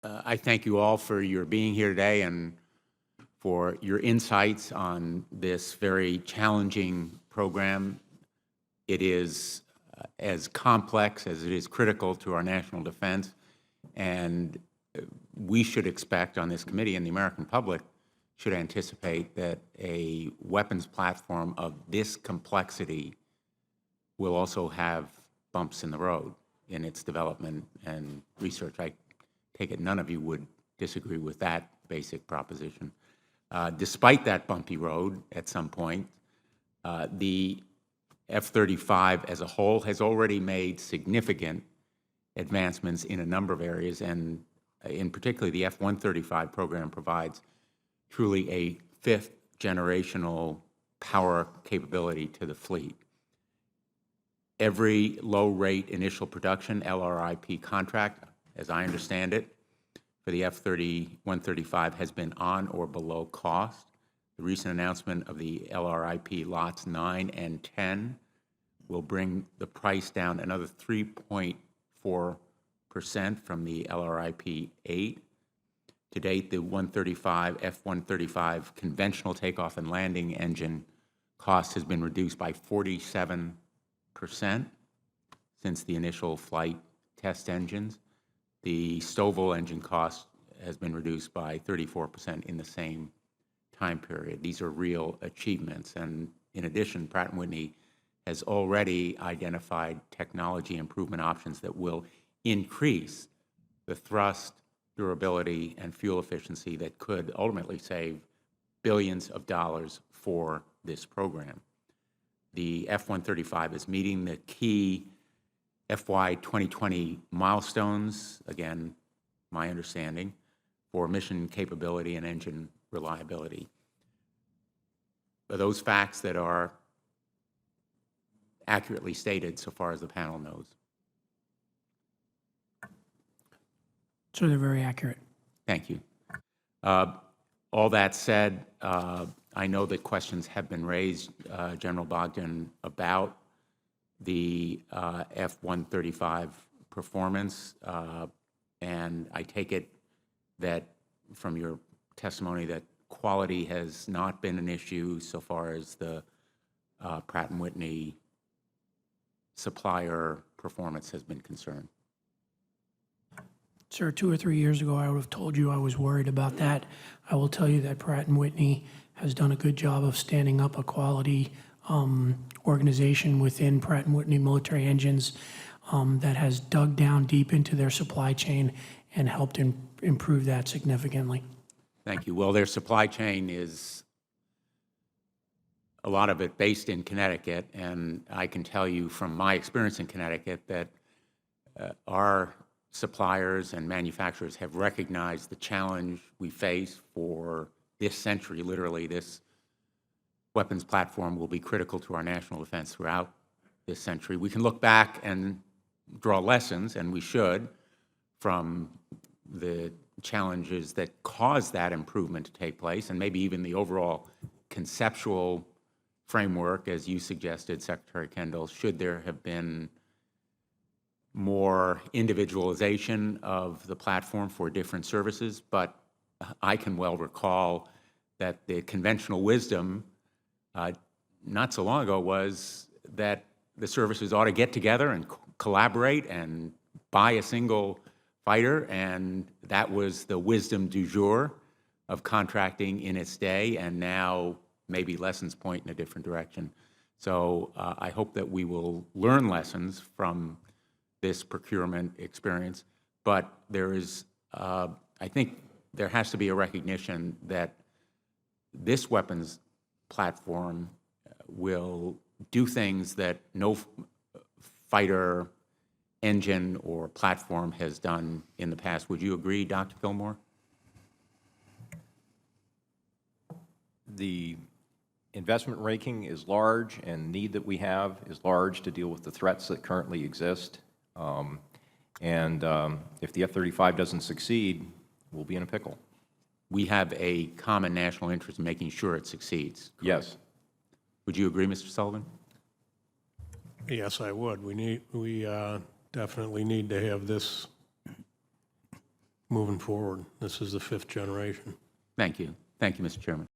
I thank you all for your being here today and for your insights on this very challenging program. It is as complex as it is critical to our national defense, and we should expect on this committee, and the American public should anticipate, that a weapons platform of this complexity will also have bumps in the road in its development and research. I take it none of you would disagree with that basic proposition. Despite that bumpy road at some point, the F-35 as a whole has already made significant advancements in a number of areas, and in particular, the F-135 program provides truly a fifth generational power capability to the fleet. Every low-rate initial production LRIP contract, as I understand it, for the F-135 has been on or below cost. The recent announcement of the LRIP lots 9 and 10 will bring the price down another 3.4% from the LRIP 8. To date, the F-135 conventional takeoff and landing engine cost has been reduced by 47% since the initial flight test engines. The Stovall engine cost has been reduced by 34% in the same time period. These are real achievements. And in addition, Pratt & Whitney has already identified technology improvement options that will increase the thrust, durability, and fuel efficiency that could ultimately save billions of dollars for this program. The F-135 is meeting the key FY 2020 milestones, again, my understanding, for mission capability and engine reliability. Are those facts that are accurately stated so far as the panel knows? So they're very accurate. Thank you. All that said, I know that questions have been raised, General Bogdan, about the F-135 performance, and I take it that from your testimony that quality has not been an issue so far as the Pratt & Whitney supplier performance has been concerned. Sir, 2 or 3 years ago, I would have told you I was worried about that. I will tell you that Pratt & Whitney has done a good job of standing up a quality organization within Pratt & Whitney Military Engines that has dug down deep into their supply chain and helped improve that significantly. Thank you. Well, their supply chain is a lot of it based in Connecticut, and I can tell you from my experience in Connecticut that our suppliers and manufacturers have recognized the challenge we face for this century. Literally, this weapons platform will be critical to our national defense throughout this century. We can look back and draw lessons, and we should, from the challenges that caused that improvement to take place, and maybe even the overall conceptual framework, as you suggested, Secretary Kendall, should there have been more individualization of the platform for different services. But I can well recall that the conventional wisdom not so long ago was that the services ought to get together and collaborate and buy a single fighter, and that was the wisdom du jour of contracting in its day, and now maybe lessons point in a different direction. So I hope that we will learn lessons from this procurement experience, but there is, I think there has to be a recognition that this weapons platform will do things that no fighter engine or platform has done in the past. Would you agree, Dr. Fillmore? The investment ranking is large, and need that we have is large to deal with the threats that currently exist. If the F-35 doesn't succeed, we'll be in a pickle. We have a common national interest in making sure it succeeds. Correct? Yes. Would you agree, Mr. Sullivan? Yes, I would. We definitely need to have this moving forward. This is the fifth generation. Thank you. Thank you, Mr. Chairman.